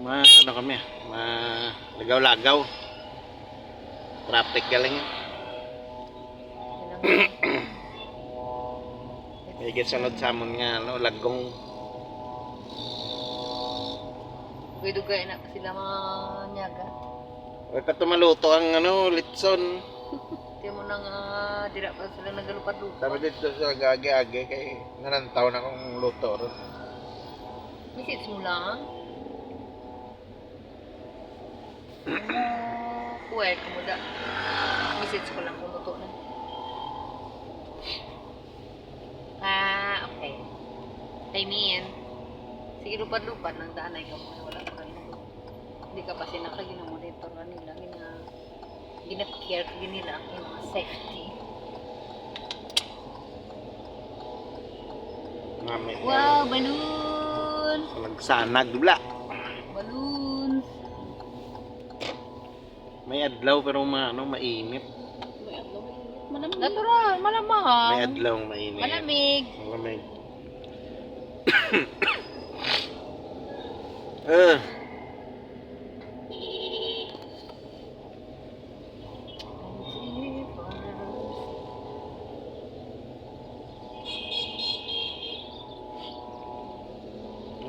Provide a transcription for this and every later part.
ano kami, lagaw-lagaw. Traffic galing. Higit sunod sa amon nga lagong. Dugay na sila mga nyaga. Ay pa tumaluto ang litson. Di mo nang dira pa sila nagalupad-lupad. Sabi dito sa gagi-agi kay nanantaw na kong luto ron. Message mo lang. Kuwait ko mo da. Message ko lang kung luto na. Okay. I mean, sige lupad-lupad ng danay ka mo. Wala pa kayo. Hindi ka pa sinakagina-monitor nila. Gina-care ka nila ang mga safety. Wow, balloon! Nagsanag dula. Balloon! May adlaw pero mainit. May adlaw, malamig. Natural, malamang. May adlaw mainit. Malamig. Malamig.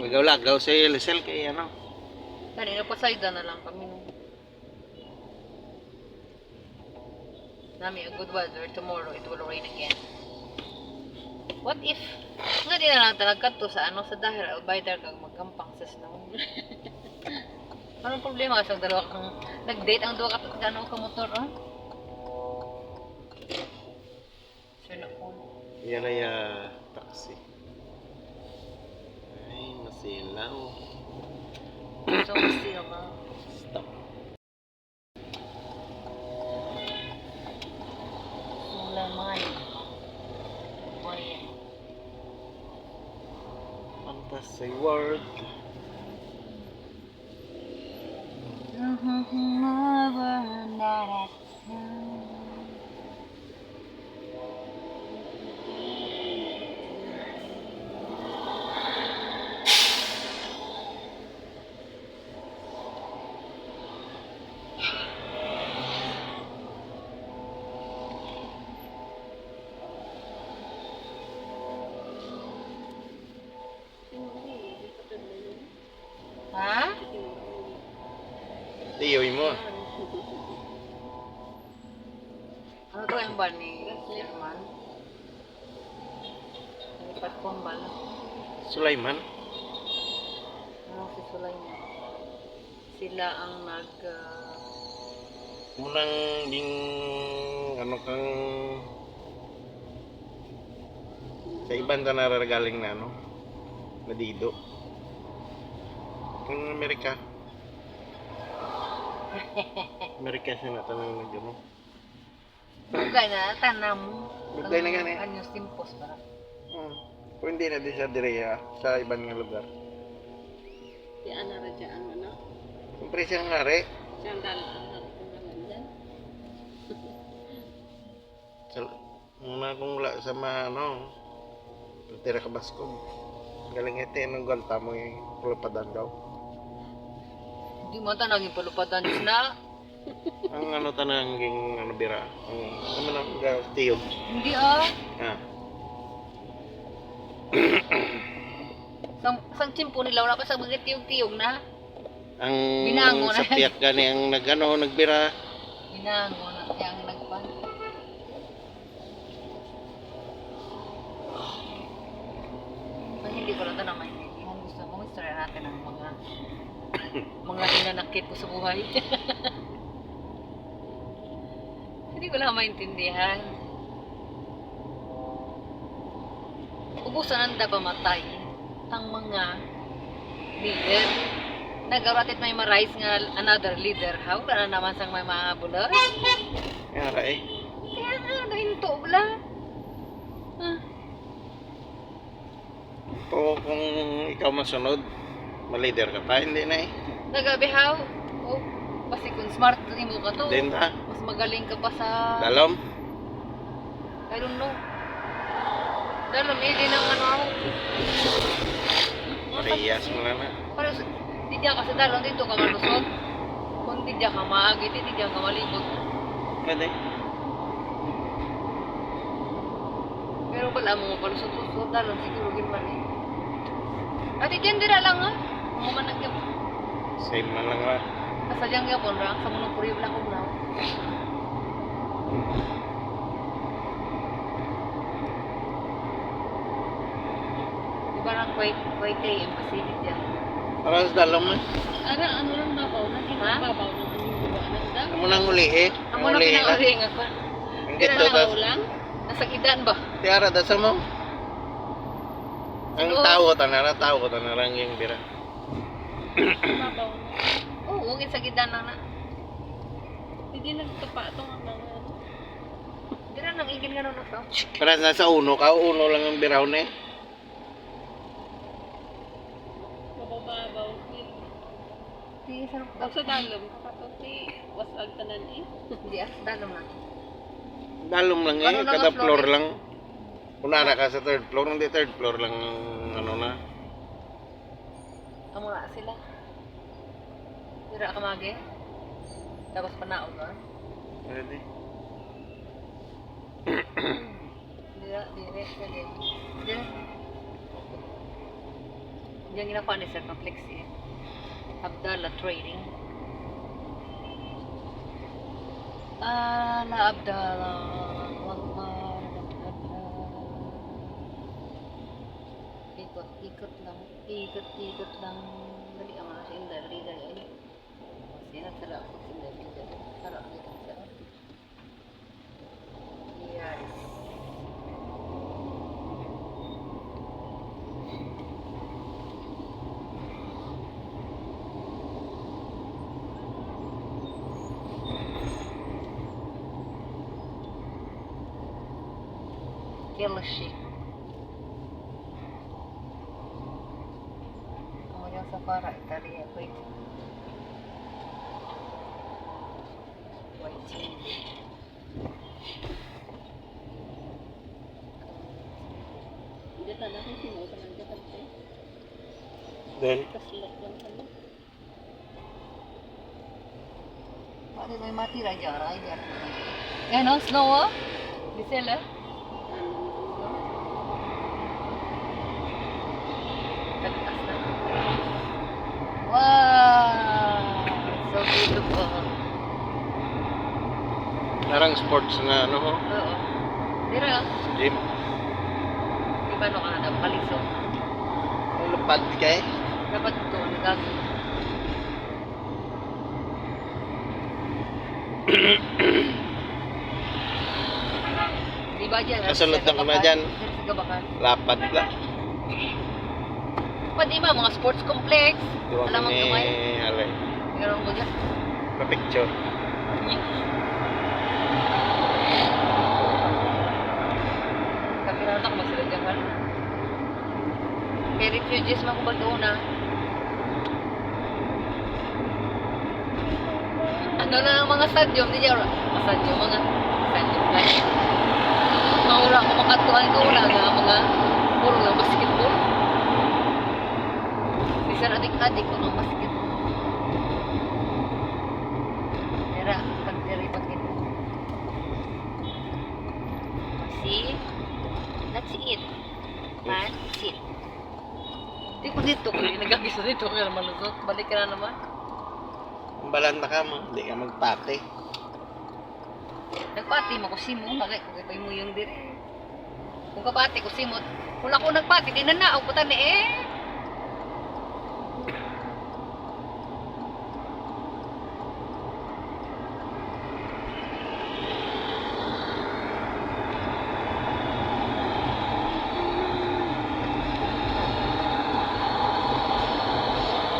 Lagaw-lagaw sa Lisel kay Kanina pa sayda na lang kami. Nami a good weather, tomorrow it will rain again. What if nga di na lang talagkat to sa sa dahil albayder kang magkampang sa snow. Anong problema sa dalawa kang nag-date ang duwa ka motor, Sir na po. Yan ay taxi. Ay, masilaw. So, still ba? Stop. Laman. Oh, yeah. Fantasy world. Ha? Tiyoy mo. Ano to yung ban ni Sherman? Lipat ko ang ban. Sulaiman. Ano si Sulaiman? Sila ang Munang ding kang sa iban ta naragaling na nadido. Kung Amerika. Amerika siya na tanong nagano. Bugay na, tanam. Bugay na gani. Anyos timpos para. Kung hindi na di siya direya sa ibang nga lugar. Di ana ra dyan, Siyempre siya nga re. Siyang dalan dyan. Muna kung wala sa tira ka baskog. Galing ito yung galta mo yung pulupadan daw. Di mo tanangin palupadan na. Ang tananging bira. Ang tiyog. Hindi Sang chimpo nila wala pa sa mga tiyog-tiyog na. Ang Binango na. sa piyak gani ang nagbira. Binango na yang nagpan. Hindi ko lang tanong maintindihan. Gusto mo istorya natin ang mga hinanakit ko sa buhay. Hindi ko lang maintindihan. Ubusan ang pamatay ang mga leader. Nagaratit may marais nga another leader. How? Wala na naman sang may mga bulas. Kaya Kaya nga, hinto bala. Kung ikaw masunod, ma-leader ka pa, hindi na Nagabihaw. Kasi kung smart din mo ka to. Din ba? Mas magaling ka pa sa... Dalom? I don't know. Dalom, hindi nang ako. Parehas mo na. Parang, di diyan kasi dalon dito ka malusot. Kung di diyan ka maagit, di diyan ka malibot. Pwede. Pero wala mo palusot-lusot dalon siguro gimana eh. Ati diyan dira lang ha. Kung man nagyap. Same man lang ba? Asa diyan gyapon ra sa munong puryo lang ko na. Diba lang quite AM kasi diyan. Para sa dalam man. Ara, ano lang babaw na, Ha? babaw na ginagawa ng dam. Amo nang uli eh. Amo na pinangaring ako. Ang Dira gito lang tas. lang? Nasa idan ba? Tiara dasa mo. Ang Oo. tao tanarang yung bira. Babaw na. Oo, sa gidan na na. Hindi nagtapa ito nga mga ano. Dira nang igin nga na to. Para nasa uno ka, uno lang ang biraw na eh. Babaw-babaw. Di sarap Pag sa dalom, kapati, wasag tanan eh. Di as dalom na. Dalom lang eh, Ano lang kada ang floor floor eh? lang. Kunara ka sa third floor, hindi third floor lang ang ano na. Amo na sila. Dira ka magi. Tapos panaog ka. Pwede. Dira, dire, pwede. Dira. Diyan ginakuha ni Sir Complexi. Abdallah Trading. La Abdallah. Ikot lang. Ikot lang. Dali ang mga siya. Dali. Kasi nagsara ako sila. Sara ako dito sa. Yes. Kilishi. Kemudian Safara Italia White chili. Hindi tanan ko sino ka nang gatante. Then, Kaslat lang ano. Bakit may matira dyan? Ay, dyan. Yan o, snow o. Diesel eh. Tagtas na. Wow! So beautiful. narang sports na ano ho, Oo. Dira, gym. di ba no ka na paliso? Ang lupad kay. Dapat ito, nagagawin. Di ba dyan? Kasunod na kuma dyan. Sa Gabakan. Lapad la. Pwede ba, mga sports complex? Di ba Alam mo kamay? alay. Meron ko dyan. Pa-picture. Kapiraw na ako magsilad dyan ka. Kaya refugees man kung na. Ano na ang mga stadium? Di dyan, mga stadium guys. Maura ko makatuan ko wala nga mga puro lang basketball. Bisa adik-adik ko ng basketball. Tira, pagdiri pagdiri. See? That's it. That's it. Di ko dito, kung nagagis na dito, kaya malusot. Balik ka na naman. Balanta ka mo, hindi ka magpate. Nagpati mo ko simot, bagay kung ipay mo yung dire. Kung kapati ko simot, kung ako nagpati, di nanaog ko tani eh.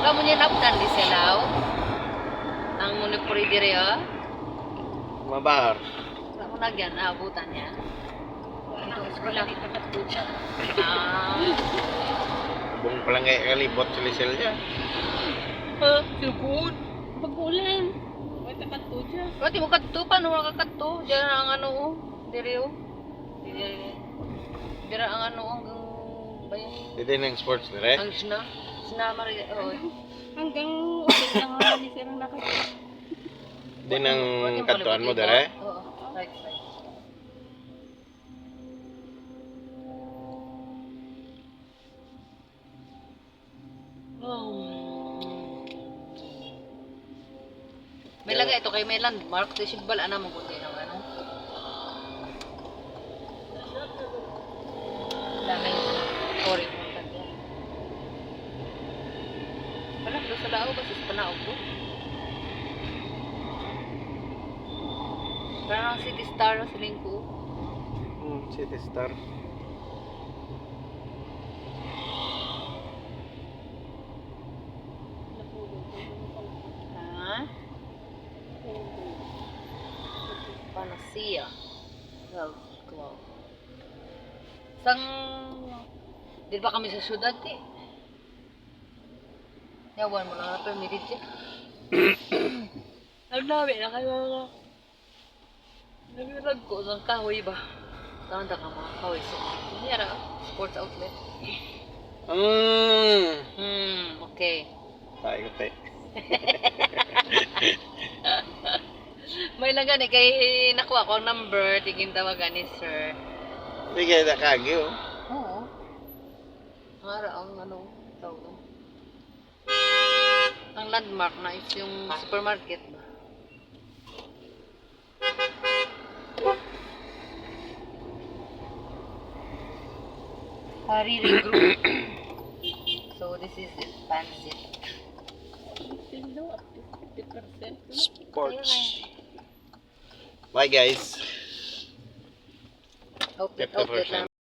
Alam mo niya naptan di selaw. Ang munipuri dire ah. Mabahar. Wala mo nagyan, naabutan niya. Ito, eskwela. Ah. Bung palang kay kalibot sa lisel niya. Silpud. Pag-ulan. May takat po dyan. Pati mo kadto, paano ka kadto? Diyan ang ano oh. Dire oh. Dire ang ano oh, hanggang bayan. Dito ng sports dire. Ang sna. Sna mari. Oh. Hanggang ulit lang ako ni Sir ang nakakita. Din ang kantuan mo dere. Oo. Right, right. May lagay ito kay may landmark. Di sigbal ana mo kundi ng ano. Daming story mo tagya. Wala, doon sa lao ba? Sa panaog ko. Parang city star ang siling ko. City Star. Ha? Panacea Health Club. Sang... Di ba kami sa syudad eh? Yawan mo lang na permitted siya. Ang dami na kayo mga... Nagbilag ko ng kahoy ba? Tanda ka mga kahoy sa mga. Yara, sports outlet. Okay. Tayo ko te. May lang gani kay nakuha ko ang number, tingin tawagan ni sir. Sige, nakagi oh. Oo. Ara ang ano, tawag doon. Ang landmark na is yung supermarket ba? Hariri Group. So this is it, Pansit. Sino at 50%. Sports. Bye guys. Outlet Kept the lang. version.